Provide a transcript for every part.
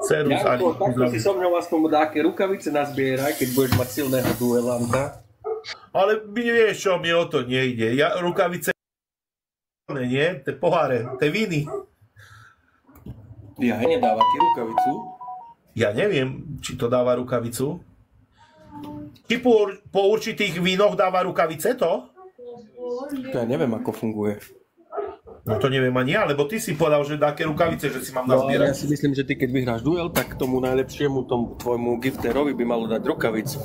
Cerus ani Janko, takto si pozdravujem. so mnou aspoň dáke rukavice nazbieraj, keď budeš mať silného duelanta. Ale vieš čo, mi o to nejde. Ja rukavice nie, te poháre, te viny. Ja nedáva ti rukavicu. Ja neviem, či to dáva rukavicu. Či po určitých vínoch dáva rukavice to? To ja neviem, ako funguje. No to neviem ani ja, lebo ty si povedal, že dáke rukavice, že si mám No ale ja nazbierať. si myslím, že ty keď vyhráš duel, tak tomu najlepšiemu, tomu tvojmu gifterovi by malo dať rukavicu.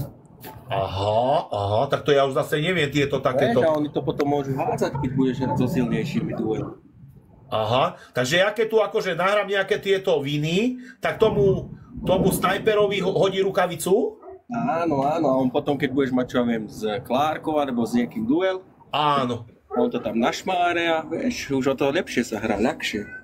Aha, tak to ja už zase neviem tieto Vieš, takéto. a oni to potom môžu hádzať, keď budeš hrať so silnejšími duel. Aha, takže ja keď tu akože nahrám nejaké tieto viny, tak tomu snajperovi hodí rukavicu? Áno, a on potom, keď budeš mať, čo ja viem, s Klárkou alebo s niekým duel, Áno. on to tam našmáre a vieš, už o to lepšie sa hrá, ľahšie.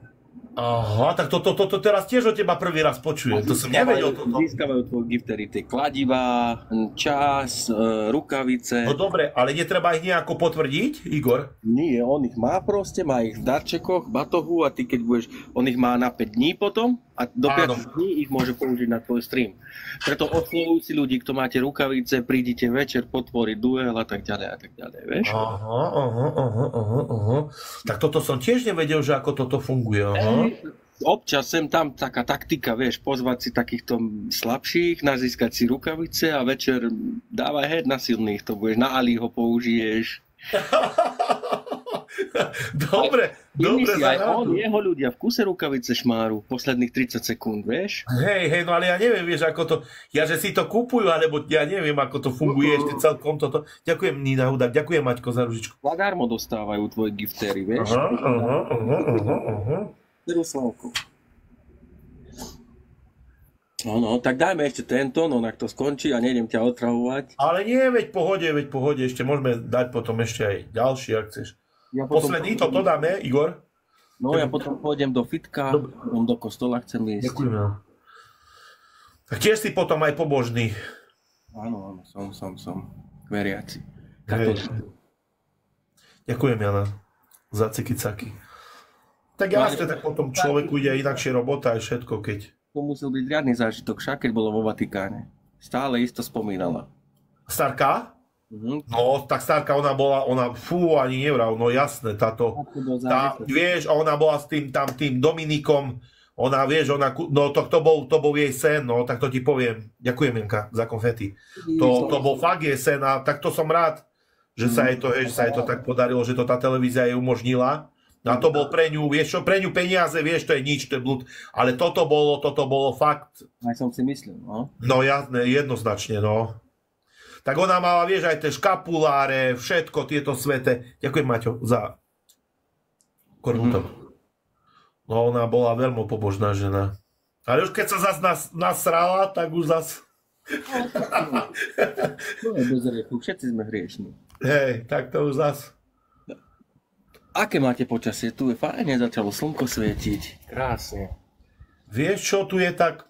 Aha, tak toto teraz tiež od teba prvý raz počujem. To som nevedel toto. Získavajú tvoj giftery tie kladivá, čas, rukavice. No dobre, ale netreba ich nejako potvrdiť, Igor? Nie, on ich má proste, má ich v darčekoch, batohu a ty keď budeš, on ich má na 5 dní potom a do Áno. 5 dní ich môže použiť na tvoj stream. Preto oslovujú si ľudí, kto máte rukavice, prídite večer potvoriť duel a tak ďalej, vieš? Aha. Tak toto som tiež nevedel, že ako toto funguje. Aha. Občas sem tam taká taktika, vieš, pozvať si takýchto slabších, nazískať si rukavice a večer dávaj head na silných, to budeš, na Ali ho použiješ. Dobre Si aj on, zahradu. jeho ľudia v kuse rukavice šmáru, posledných 30 sekúnd, vieš? Hej, no ale ja neviem, vieš, ako to, ja že si to kúpujú, alebo ja neviem, ako to funguje ešte celkom toto. Ďakujem, Nina Hudák, ďakujem, Maťko, za ružičku. Zadarmo dostávajú tvoje giftery, vieš? Aha. Slavku. No, tak dajme ešte tento, no nak to skončí a nejdem ťa otravovať. Ale nie, veď pohode, ešte môžeme dať potom ešte aj ďalší, ak chceš. Ja potom Posledný to dáme, Igor? No ja potom pôjdem do fitka, potom do kostola chcem ísť. Ďakujem. Tak tiež si potom aj pobožný. Áno, som veriaci. Katolík. Ďakujem, Jana, za cikicaky. Tak jasne, tak potom človeku ide inakšie robota aj všetko, keď... To musel byť riadny zážitok, však keď bolo vo Vatikáne. Stále isto spomínala. Starka? Mhm. No, tak Starka, ona ani nevral, no jasné, vieš, ona bola s tým Dominikom, no to bol jej sen, no, tak to ti poviem. Ďakujem, Jenka, za konfety. To bol fakt jej sen a tak to som rád, že sa jej to tak podarilo, že to tá televízia jej umožnila. A to bol pre ňu, vieš čo, pre ňu peniaze, vieš, to je nič, to je blúd. Ale toto bolo fakt... Aj som si myslel, no. No jasné, jednoznačne, no. Tak ona mala, vieš, aj tie škapuláre, všetko, tieto svete. Ďakujem, Maťo, za korbutok. No, ona bola veľmi pobožná žena. Ale už keď sa zase nasrala, tak už zase... To je bez riechu, všetci sme hriešni. Hej, tak to už zase... Aké máte počasie? Tu je fajne, začalo slnko svietiť. Krásne. Vieš čo, tu je tak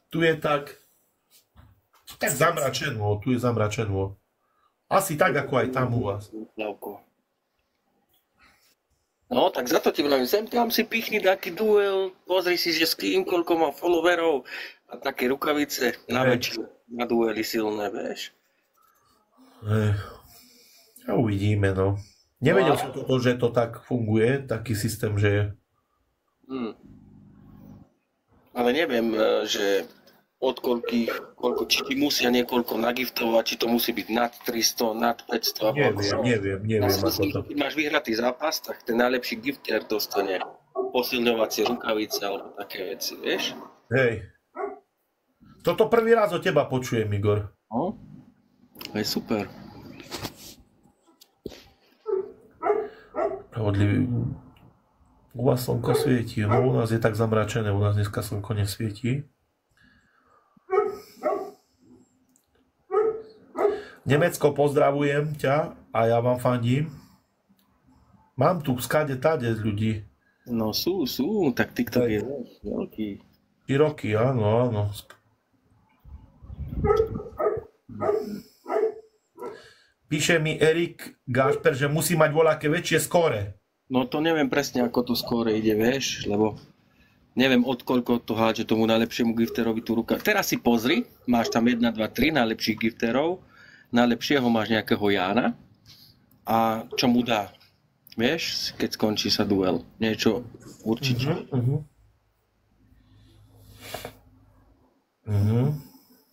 zamračeno, tu je zamračeno. Asi tak, ako aj tam u vás. No, tak za to ti vravím, sem tam si pichni taký duel, pozri si, že s kým, koľko má followerov a také rukavice na večer, na duely silné, vieš. A uvidíme, no. Nevedel som toto, že to tak funguje, taký systém, že je. Ale neviem, že od koľko, či ti musia niekoľko nagiftovať, či to musí byť nad 300, nad 500. Neviem ako to. Keď máš vyhratý zápas, tak ten najlepší gifter dostane posilňovacie rukavice alebo také veci, vieš? Hej. Toto prvý raz od teba počujem, Igor. No, to je super. Spravodlivý. U vás slnko svieti, no u nás je tak zamračené, u nás dneska slnko nesvietí. Nemecko, pozdravujem ťa a ja vám fandím. Mám tu skade tade ľudí. No sú, tak TikTok je veľký. Široký, áno. Píše mi Erik Gašper, že musí mať voľaké väčšie skóre. No to neviem presne, ako to skôr ide, vieš, lebo neviem od koľko to hádže tomu najlepšiemu gifterovi tú ruka. Teraz si pozri, máš tam 1, 2, 3 najlepších gifterov, najlepšieho máš nejakého Jána a čo mu dá? Vieš, keď skončí sa duel. Niečo určite.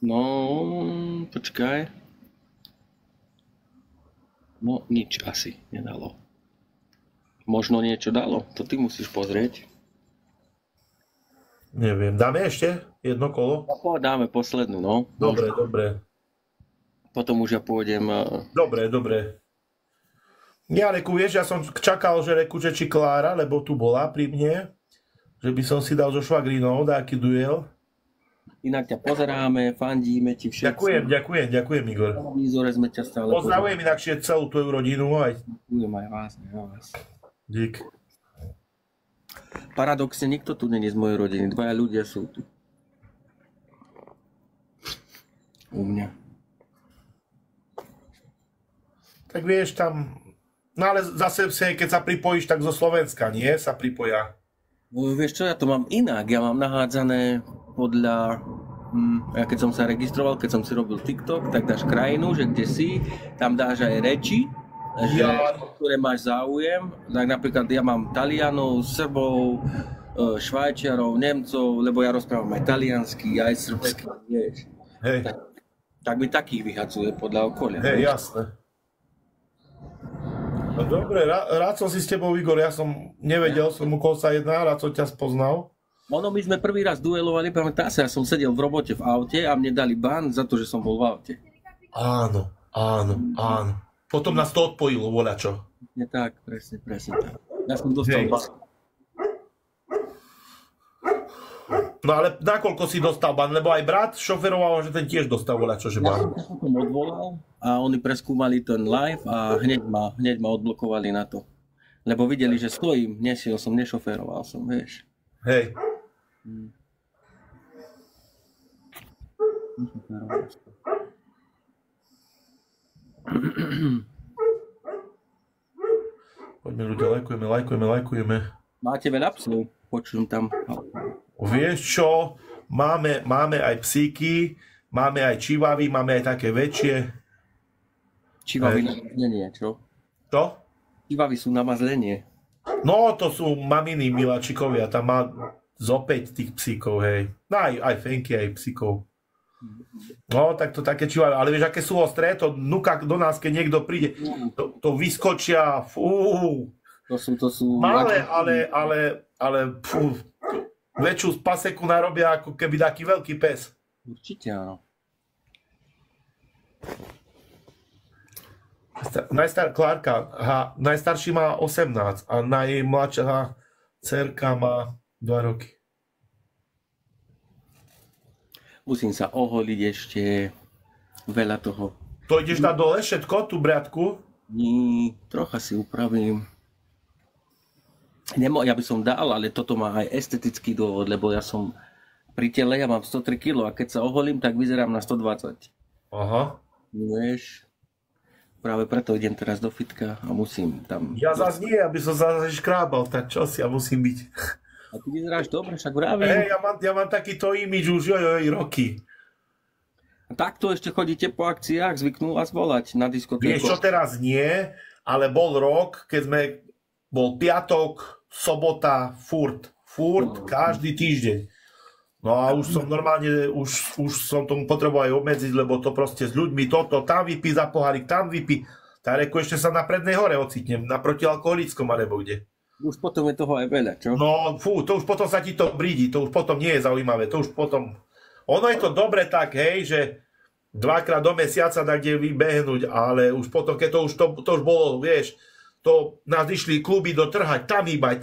No, počkaj. No, nič asi nedalo. Možno niečo dalo, to ty musíš pozrieť. Neviem, dáme ešte jedno kolo? Dáme poslednú, no. Dobre, dobre. Potom už ja pôjdem... Dobre, dobre. Ja, Reku, vieš, ja som čakal, že Reku, že či Klára, lebo tu bola pri mne, že by som si dal so švagrinou nejaký duel. Inak ťa pozeráme, fandíme ti všetci. Ďakujem, Igor. Na výzore sme ťa stále... Pozdravujem inakšie celú tvoju rodinu. Ďakujem aj vás. Dík. Paradoxne, nikto tu není z mojej rodiny. 2 ľudia sú tu. U mňa. Tak vieš, tam... No ale zase, keď sa pripojíš, tak zo Slovenska, nie? Sa pripoja. No, vieš čo, ja to mám inak. Ja mám nahádzané podľa... Ja keď som sa registroval, keď som si robil TikTok, tak dáš krajinu, že kde si, tam dáš aj reči, že, ktoré máš záujem. Tak napríklad ja mám Talianov, Srbov, Švajčiarov, Nemcov, lebo ja rozprávam aj taliansky, aj srbsky, vieš. Hej. Tak mi takých vyhadzuje podľa okolia. Hej, jasné. No dobre, rád som si s tebou, Igor, ja som nevedel, som u koho sa jedná, rád som ťa spoznal. My sme prvý raz duelovali, pamätá sa, ja som sedel v robote v aute a mne dali ban za to, že som bol v aute. Áno. Potom nás to odpojilo, voľačo. Nie tak, presne tak. Ja som dostal ban. No ale nakoľko si dostal ban, lebo aj brat šoferoval, že ten tiež dostal voľačo, že ban. Ja som potom odvolal a oni preskúmali ten live a hneď ma odblokovali na to. Lebo videli, že stojím, nešiel som, nešoféroval som, vieš. Hej. Poďme ľudia, lajkujeme. Máte veľa psov, počujem tam. Vieš čo, máme aj psíky, máme aj čivavy, máme aj také väčšie. Čivavy na mazlenie, čo? Čo? Čivavy sú na mazlenie. No, to sú maminy miláčikovia, tam má zo 5 tých psíkov, hej. No aj Fenky, aj psíkov. No, tak to také čivavy, ale vieš, aké sú ostré, to nuka do nás, keď niekto príde, to vyskočia, fú. To sú... Malé, ale fú, väčšiu paseku narobia, ako keby taký veľký pes. Určite áno. Klárka, najstarší má 18 a najmladšia dcerka má 2 roky. Musím sa oholiť ešte veľa toho. To ideš na dole všetko, tú briadku? Nie, trocha si upravím. Ja by som dal, ale toto má aj estetický dôvod, lebo ja som pri tele, ja mám 103 kg a keď sa oholím, tak vyzerám na 120. Aha. Vieš, práve preto idem teraz do fitka a musím tam... Ja zase nie, aby som zase škrábal, tak čo si, ja musím byť. A ty vyzeráš dobre, však vravím. Hej, ja mám takýto imidž už roky. A takto ešte chodíte po akciách, zvyknú vás volať na diskotéku. Vieš čo, teraz nie, ale bol rok, keď bol piatok, sobota, furt, každý týždeň. No a už som normálne, už som tomu potreboval aj obmedziť, lebo to proste s ľuďmi, toto, tam vypí za pohárik, tam vypí. Tak reku, ešte sa na Prednej hore ocitnem, na protialkoholickom alebo kde. Už potom je toho aj veľa, čo? No, to už potom sa ti to brídi, to už potom nie je zaujímavé, to už potom... Ono je to dobre tak, hej, že 2-krát do mesiaca dá kde vybehnúť, ale už potom, keď to už bolo, vieš, to nás išli kluby dotrhať, tam hýbaj,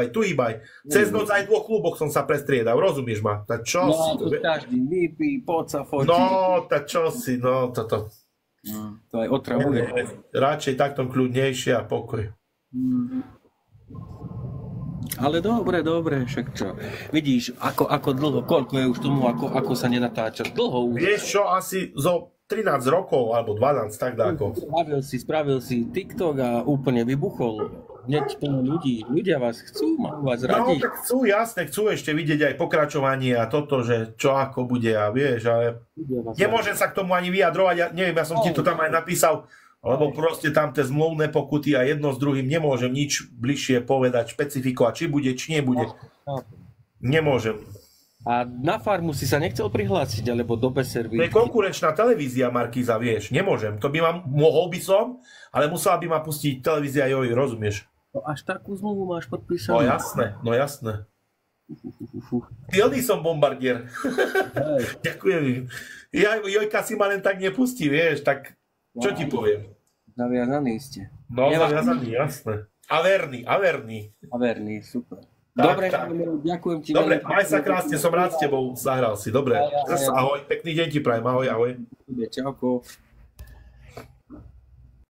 tu hýbaj. Cez noc aj v 2 kluboch som sa prestriedal, rozumieš ma? Tak čo si... No, každý vypí, poď sa fotí. No, tak čo si, no, toto... To aj otravuje. Radšej takto kľudnejšie a pokoj. Ale dobre, však čo. Vidíš, ako dlho, koľko je už tomu, ako sa nenatáčaš. Dlho už. Vieš čo, asi zo 13 rokov, alebo 12, tak dáko. Spravil si TikTok a úplne vybuchol. Hneď plno ľudí. Ľudia vás chcú, majú vás radi. No, tak chcú, jasne, chcú ešte vidieť aj pokračovanie a toto, že čo ako bude a vieš, ale nemôžem sa k tomu ani vyjadrovať, ja neviem, ja som ti to tam aj napísal, lebo proste tam tie zmluvné pokuty a jedno s druhým nemôžem nič bližšie povedať, špecifikovať, či bude, či nebude. Nemôžem. A na farmu si sa nechcel prihlásiť, alebo do Beservy? To je konkurenčná televízia, Markíza, vieš, nemôžem. To by mohol by som, ale musela by ma pustiť televízia Joj, rozumieš? No až takú zmluvu máš podpísanú? No jasné. Silný som bombardier. Ďakujem. Jojka si ma len tak nepustí, vieš, tak čo ti poviem? Zaviazaní ste. No, zaviazaní, jasné. A verný. A verný, super. Tak, dobre, tak. Ďakujem ti. Dobre, maj sa krásne, som rád s tebou zahral si. Dobre, ahoj, pekný deň ti prajem, ahoj. Čauko.